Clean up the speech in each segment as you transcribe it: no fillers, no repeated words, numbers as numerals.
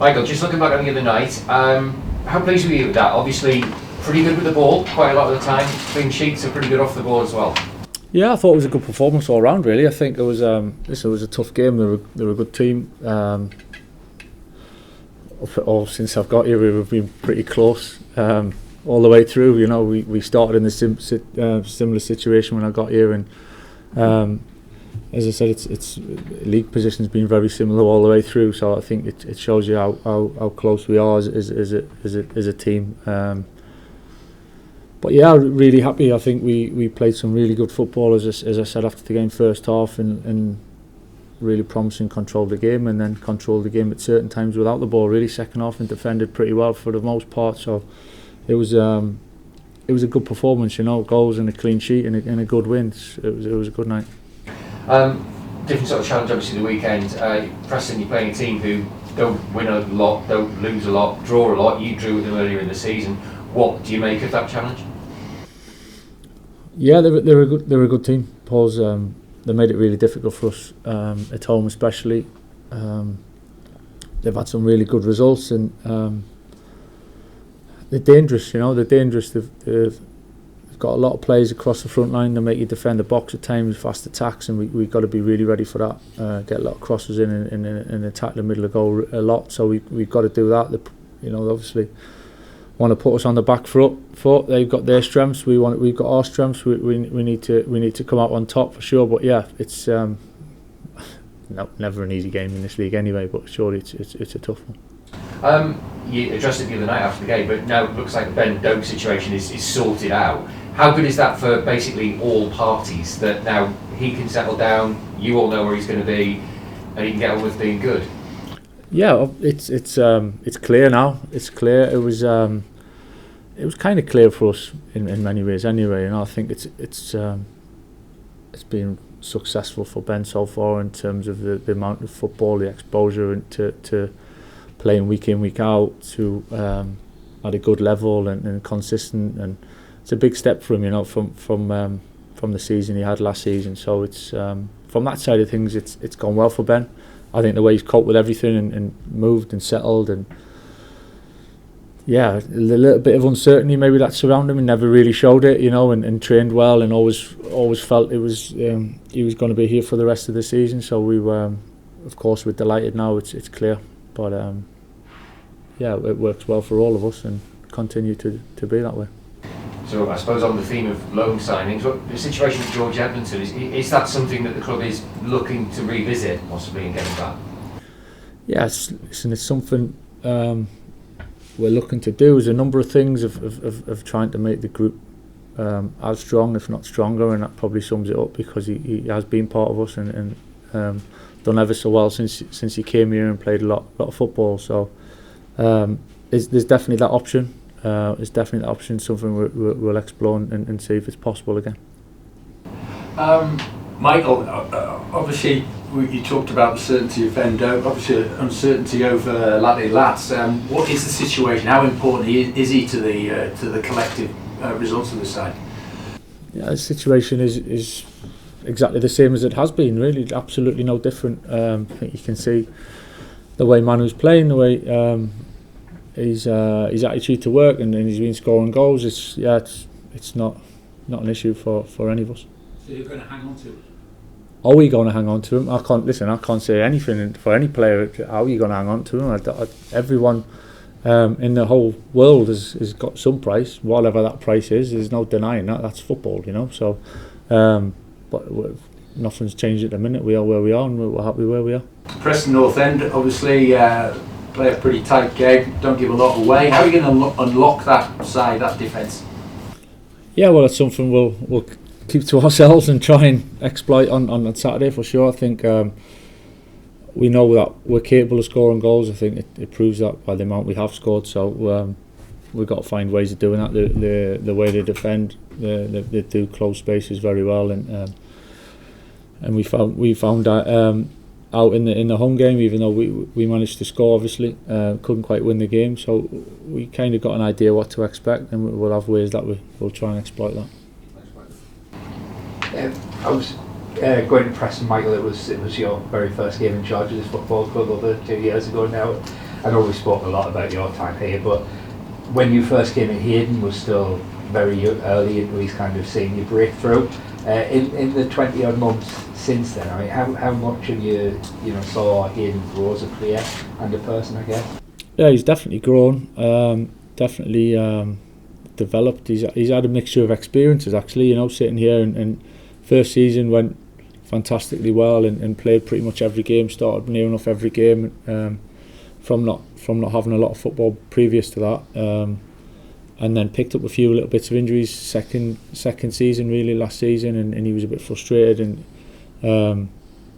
Michael, just looking back on the other night, how pleased were you with that? Obviously, pretty good with the ball quite a lot of the time. Clean sheets are pretty good off the ball as well. Yeah, I thought it was a good performance all round. Really, I think it was. This was a tough game. They were a good team. Since I've got here, we've been pretty close all the way through. You know, we started in the similar situation when I got here, and as I said, it's league position's been very similar all the way through. So I think it shows you how close we are as a team. But yeah, really happy. I think we played some really good football, as I said after the game, first half, and really promising, controlled the game, and then controlled the game at certain times without the ball. Really, second half, and defended pretty well for the most part. So it was a good performance, you know, goals and a clean sheet and a good win. It was a good night. Different sort of challenge, obviously, the weekend. Preston, you're playing a team who don't win a lot, don't lose a lot, draw a lot. You drew with them earlier in the season. What do you make of that challenge? Yeah, they're a good team. Paul's they made it really difficult for us at home, especially. They've had some really good results, and they're dangerous. You know, they're dangerous. They've got a lot of players across the front line. They make you defend the box at times, fast attacks, and we've got to be really ready for that. Get a lot of crosses in and attack the middle of goal a lot. So we've got to do that. You know, obviously want to put us on the back foot. They've got their strengths. We've got our strengths. We need to come out on top for sure. But yeah, it's never an easy game in this league anyway. But surely it's a tough one. You addressed it the other night after the game, but now it looks like the Ben Doak situation is sorted out. How good is that for basically all parties, that now he can settle down, you all know where he's going to be, and he can get on with being good? Yeah, it's clear now. It's clear. It was kind of clear for us in many ways anyway. And I think it's been successful for Ben so far in terms of the amount of football, the exposure, and to playing week in, week out, to at a good level and consistent. And it's a big step for him, you know, from the season he had last season. So it's from that side of things, it's gone well for Ben. I think the way he's coped with everything and moved and settled, and yeah, a little bit of uncertainty maybe that surrounded him, and never really showed it, you know, and trained well, and always felt it was he was going to be here for the rest of the season. So we were, of course, we're delighted now. It's clear, but yeah, it works well for all of us and continue to be that way. So I suppose on the theme of loan signings, what the situation with George Edmondson, is that something that the club is looking to revisit possibly and getting back? Yeah, it's something we're looking to do. There's a number of things of trying to make the group as strong, if not stronger, and that probably sums it up, because he has been part of us and done ever so well since he came here and played a lot of football. So there's definitely that option. It's definitely an option, something we'll explore and see if it's possible again. Michael, obviously you talked about the certainty of Ben Doak, obviously uncertainty over Laddie Latz. What is the situation? How important is he to the collective results of the side? Yeah, the situation is exactly the same as it has been, really, absolutely no different. I think you can see the way Manu's playing, the way his attitude to work, and he's been scoring goals. It's not an issue for any of us. So you're going to hang on to it? Are we going to hang on to him? I can't say anything for any player. How are you going to hang on to him? Everyone in the whole world has got some price, whatever that price is. There's no denying that. That's football, you know. So, but nothing's changed at the minute. We are where we are, and we're happy where we are. Preston North End, obviously, play a pretty tight game. Don't give a lot away. How are you going to unlock that side, that defence? Yeah, well, it's something we'll keep to ourselves and try and exploit on Saturday for sure. I think we know that we're capable of scoring goals. I think it proves that by the amount we have scored. So we've got to find ways of doing that. The way they defend, they do close spaces very well, and we found that out in the home game, even though we managed to score, obviously couldn't quite win the game. So we kind of got an idea what to expect, and we'll have ways that we'll try and exploit that. I was going to Preston, Michael. It was your very first game in charge of this football club over 2 years ago now. I know we spoke a lot about your time here, but when you first came in, Hayden was still very early into his kind of senior breakthrough. In the 20 odd months since then, I mean, how much have you saw Hayden grow as a player and a person, I guess? Yeah, he's definitely grown. Definitely developed. He's had a mixture of experiences actually. Sitting here and first season went fantastically well and played pretty much every game. Started near enough every game. From not having a lot of football previous to that. And then picked up a few little bits of injuries second season really last season, and he was a bit frustrated, and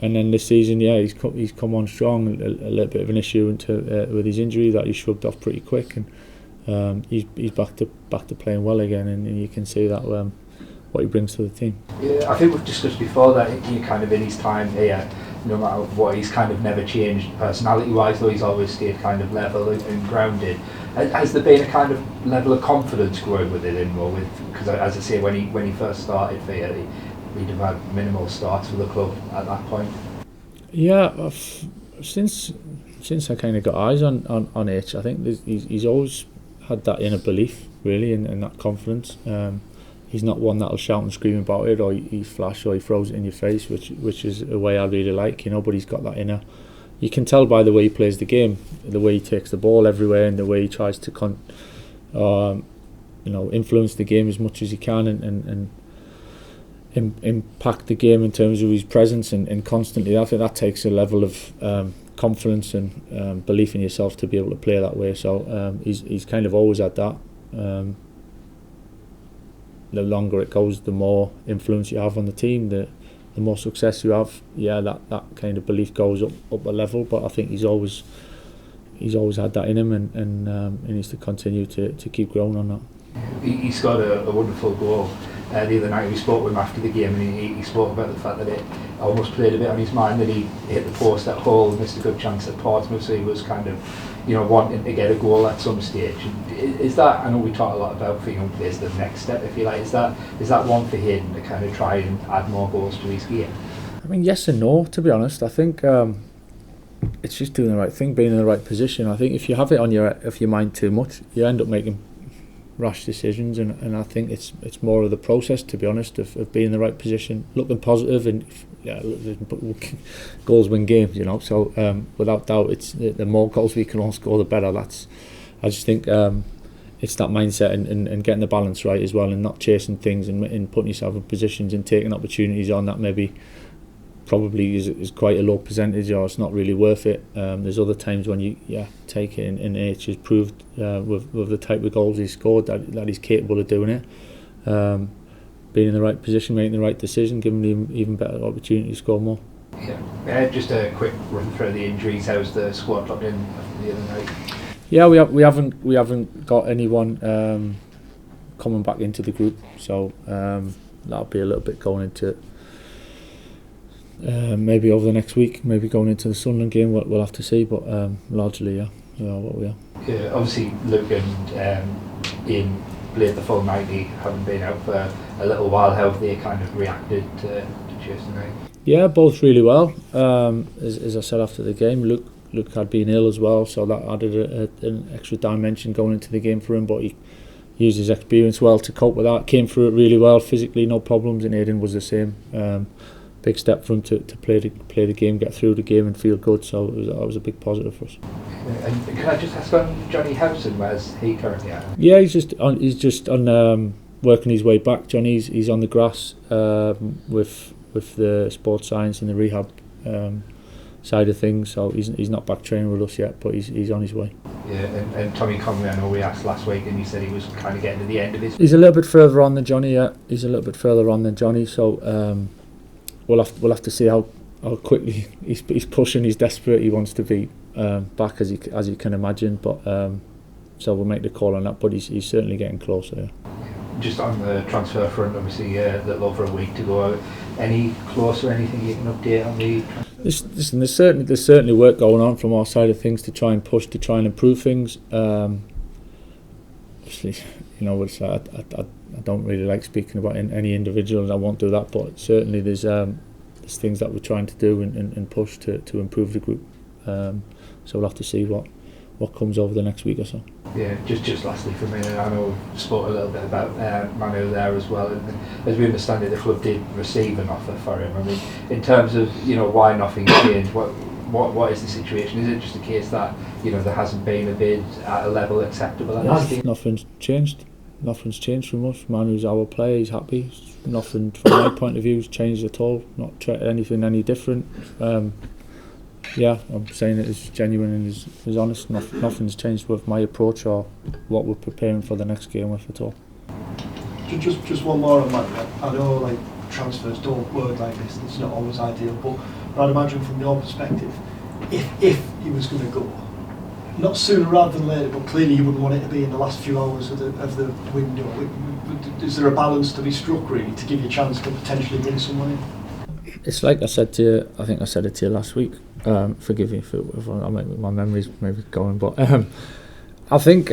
then this season he's come on strong. A little bit of an issue with his injury that he shrugged off pretty quick, and he's back to playing well again, and you can see that what he brings to the team. Yeah, I think we've discussed before that he kind of in his time here, no matter what, he's kind of never changed personality wise, though he's always stayed kind of level and grounded. Has there been a kind of level of confidence growing with it because as I say, when he first started for you, he'd have had minimal starts for the club at that point? Yeah, since I kind of got eyes on H, I think he's always had that inner belief really, and that confidence. He's not one that'll shout and scream about it, or he flash, or he throws it in your face, which is a way I really like, but he's got that inner. You can tell by the way he plays the game, the way he takes the ball everywhere, and the way he tries to influence the game as much as he can, and impact the game in terms of his presence and constantly. I think that takes a level of confidence and belief in yourself to be able to play that way. So he's kind of always had that. The longer it goes, the more influence you have on the team, the more success you have. Yeah, that kind of belief goes up a level, but I think he's always had that in him, and he needs to continue to keep growing on that. He's got a wonderful goal. The other night we spoke with him after the game, and he spoke about the fact that it almost played a bit on his mind that he hit the post at Hull, missed a good chance at Portsmouth, so he was kind of wanting to get a goal at some stage. Is that, I know we talk a lot about for young players, the next step, if you like, is that one for Hayden to kind of try and add more goals to his game? I mean, yes and no, to be honest. I think it's just doing the right thing, being in the right position. I think if you have it on your mind too much, you end up making rash decisions, and I think it's more of the process, to be honest, of being in the right position, looking positive, and goals win games, so without doubt, it's the more goals we can all score, the better. I just think it's that mindset and getting the balance right as well, and not chasing things, and putting yourself in positions and taking opportunities on that maybe probably is quite a low percentage, or it's not really worth it. There's other times when you take it, and H has proved with the type of goals he's scored that he's capable of doing it. Being in the right position, making the right decision, giving him even better opportunity to score more. Yeah, just a quick run through the injuries. How's the squad looked in the other night? Yeah, we haven't got anyone coming back into the group, so that'll be a little bit going into maybe over the next week, maybe going into the Sunderland game. We'll have to see, but largely, what we are. Yeah, obviously, Luke and Ian played the full 90, having been out for a little while. How have they kind of reacted to Tuesday night? Yeah, both really well. As I said after the game, Luke had been ill as well, so that added an extra dimension going into the game for him, but he used his experience well to cope with that, came through it really well, physically no problems, and Aidan was the same. Big step for him to play the game, get through the game and feel good, so that was a big positive for us. And can I just ask on Johnny Howson, where's he currently at? Yeah, he's just on working his way back. Johnny's on the grass with the sports science and the rehab side of things, so he's not back training with us yet, but he's on his way. Yeah, and Tommy Conway, I know we asked last week, and he said he was kind of getting to the end of his. He's a little bit further on than Johnny. Yeah, he's a little bit further on than Johnny. So we'll have to see how quickly he's pushing. He's desperate. He wants to be back, as you can imagine. But so we'll make the call on that. But he's certainly getting closer. Yeah. Just on the transfer front, obviously, a little over a week to go. Any closer? Anything you can update on the? Listen, there's certainly work going on from our side of things to try and push, to try and improve things. Obviously, I don't really like speaking about any individual, and I won't do that. But certainly, there's things that we're trying to do and push to improve the group. So we'll have to see what what comes over the next week or so. Yeah, just lastly for me, I know we've spoke a little bit about Manu there as well, and as we understand it, the club did receive an offer for him. I mean, in terms of why nothing changed, what is the situation? Is it just a case that there hasn't been a bid at a level acceptable at this team? Nothing's changed. Nothing's changed from us. Manu's our player. He's happy. Nothing from my point of view has changed at all. Not anything any different. Yeah, I'm saying it as genuine and as honest. Nothing's changed with my approach or what we're preparing for the next game with at all. Just one more on that. I know like transfers don't work like this. It's not always ideal, but I'd imagine from your perspective, if he was going to go, not sooner rather than later, but clearly you wouldn't want it to be in the last few hours of the window. Is there a balance to be struck really to give you a chance to potentially bring someone in? It's like I said to you. I think I said it to you last week. Forgive me if my memory's maybe going, but I think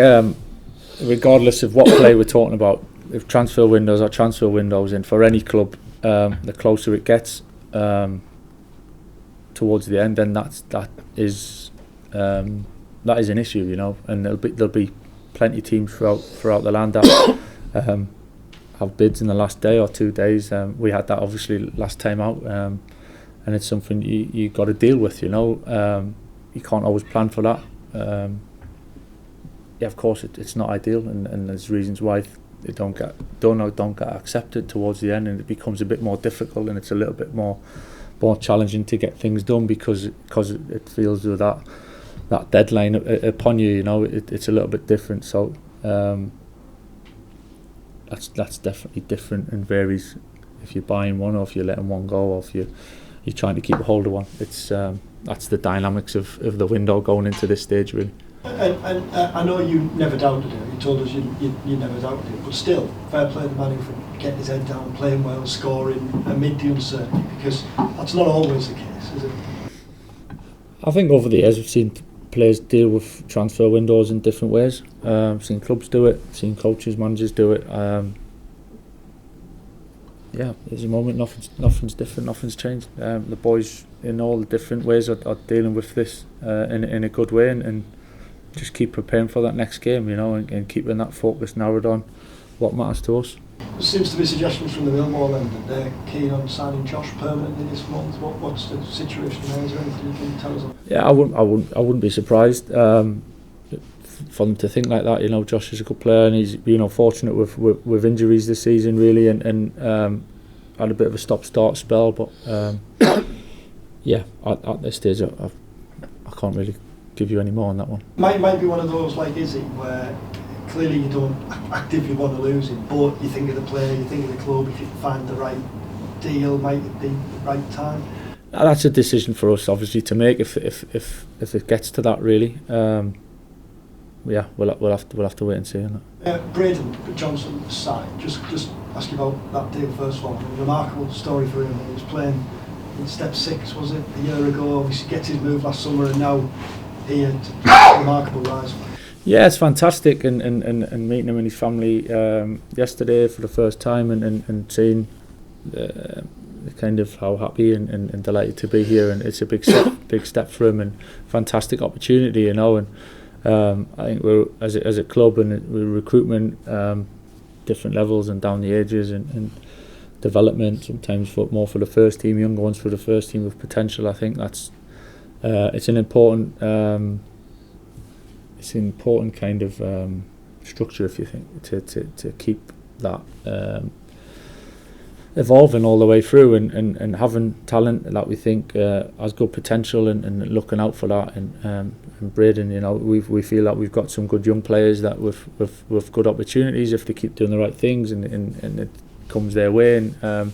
regardless of what play we're talking about, if transfer windows are transfer windows, and for any club, the closer it gets towards the end, then that is an issue, and there'll be plenty of teams throughout the land that have bids in the last day or 2 days. We had that obviously last time out. And it's something you got to deal with, you can't always plan for that. Yeah, of course it's not ideal, and there's reasons why they don't get accepted towards the end, and it becomes a bit more difficult, and it's a little bit more challenging to get things done because it feels with that deadline upon you. It's a little bit different. So that's definitely different and varies if you're buying one or if you're letting one go or if you're trying to keep a hold of one. It's that's the dynamics of the window going into this stage, really. And I know you never doubted it. You told us you never doubted it, but still, fair play to Manu for getting his head down, playing well, scoring amid the uncertainty, because that's not always the case, is it? I think over the years we've seen players deal with transfer windows in different ways. I've seen clubs do it, seen coaches, managers do it. Yeah, there's a moment, nothing's different, nothing's changed. The boys in all the different ways are dealing with this in a good way, and just keep preparing for that next game, and keeping that focus narrowed on what matters to us. There seems to be suggestions from the Millwall end that they're keen on signing Josh permanently this month. What's the situation there? Is there anything you can tell us on? Yeah, I wouldn't be surprised for them to think like that. Josh is a good player, and he's been unfortunate with injuries this season, really, and had a bit of a stop-start spell. But yeah, at this stage, I can't really give you any more on that one. Might be one of those like Izzy, where clearly you don't actively want to lose him, but you think of the player, you think of the club. If you find the right deal, might it be the right time? That's a decision for us, obviously, to make if it gets to that, really. Yeah, we'll have to wait and see on that. Braden Johnson's side, just ask you about that deal first of all. A remarkable story for him. He was playing in step 6, was it, a year ago? Obviously gets his move last summer, and now he had a remarkable rise. Yeah, it's fantastic, and meeting him and his family yesterday for the first time, and seeing kind of how happy and delighted to be here, and it's a big step for him, and fantastic opportunity, and I think we're as a club and with recruitment, different levels and down the ages and development. Sometimes more for the first team, younger ones for the first team with potential. I think that's it's an important kind of structure, if you think, to keep that evolving all the way through, and having talent that we think has good potential, and looking out for that, and Braden, we feel that we've got some good young players that with good opportunities if they keep doing the right things, and it comes their way, and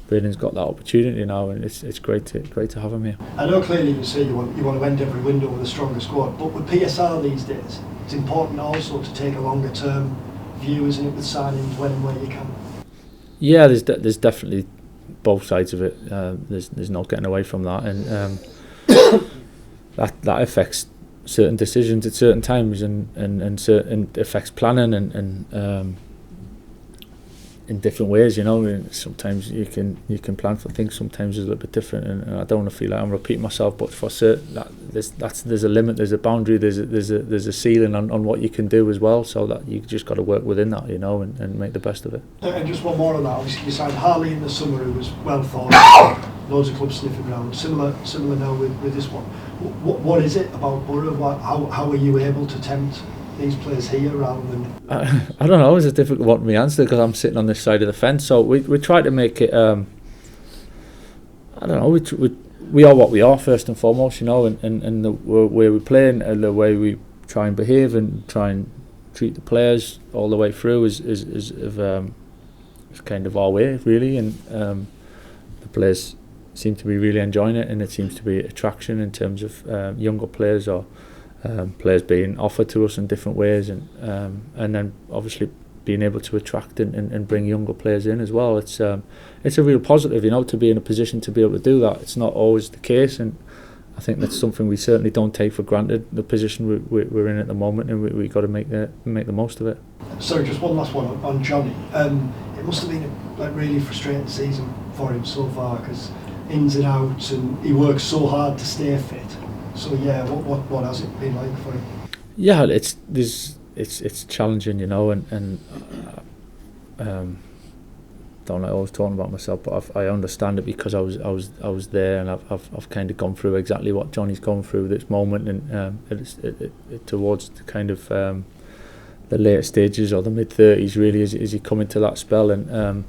Braden's got that opportunity now, and it's great to have him here. I know clearly you say you want to end every window with a stronger squad, but with PSL these days, it's important also to take a longer term view, isn't it, with signings when and where you can? Yeah, there's definitely both sides of it. There's no getting away from that, and that affects certain decisions at certain times, and affects planning, and in different ways, you know. And sometimes you can plan for things, sometimes it's a little bit different, and I don't want to feel like I'm repeating myself, but for certain there's a limit, there's a boundary, there's a ceiling on what you can do as well, so that you just got to work within that, you know, and make the best of it. And just one more on that, obviously you signed Harley in the summer, who was well thought, loads of clubs sniffing around, similar now with this one. What is it about Borough? How are you able to tempt these players here rather than... I don't know, it's a difficult one to me answer because I'm sitting on this side of the fence, so we try to make it, I don't know, we are what we are first and foremost, you know, and the way we play and the way we try and behave and try and treat the players all the way through is kind of our way, really, and the players seem to be really enjoying it, and it seems to be attraction in terms of younger players or players being offered to us in different ways, and then obviously being able to attract and bring younger players in as well. It's a real positive, you know, to be in a position to be able to do that. It's not always the case, and I think that's something we certainly don't take for granted, the position we're in at the moment, and we got to make the most of it. Sorry, just one last one on Johnny. It must have been a really frustrating season for him so far, because ins and outs, and he works so hard to stay fit. So yeah, what has it been like for him? Yeah, it's challenging, you know, and don't like always talking about myself, but I understand it because I was there, and I've kind of gone through exactly what Johnny's gone through this moment, and it towards the kind of the later stages or the mid-30s really, as he come into that spell, and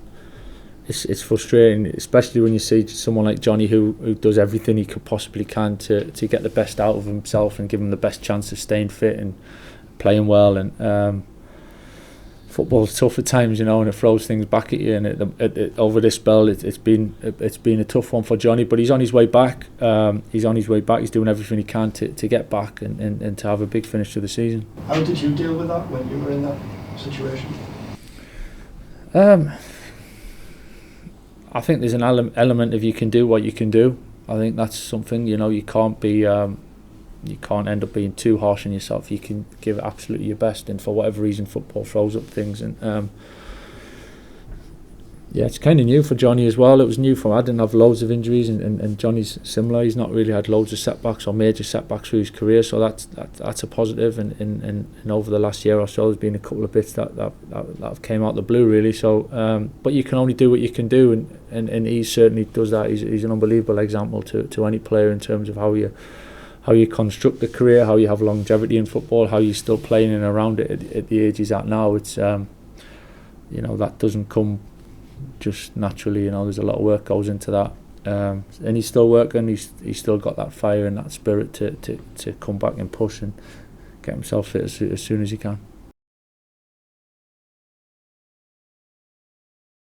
it's frustrating, especially when you see someone like Johnny who does everything he could possibly can to get the best out of himself and give him the best chance of staying fit and playing well, and football's tough at times, you know, and it throws things back at you, and over this spell it's been a tough one for Johnny, but he's on his way back. He's doing everything he can to get back and to have a big finish to the season. How did you deal with that when you were in that situation? I think there's an element of you can do what you can do. I think that's something, you know, you can't end up being too harsh on yourself. You can give absolutely your best, and for whatever reason football throws up things, and yeah, it's kind of new for Johnny as well. It was new for him. I didn't have loads of injuries, and Johnny's similar. He's not really had loads of setbacks or major setbacks through his career, so that's a positive, and over the last year or so there's been a couple of bits that have came out the blue really, so but you can only do what you can do, and he certainly does that. He's an unbelievable example to any player in terms of how you construct a career, how you have longevity in football, how you're still playing and around it at the age he's at now. It's you know, that doesn't come just naturally, you know, there's a lot of work goes into that, and he's still working, he's still got that fire and that spirit to come back and push and get himself fit as soon as he can.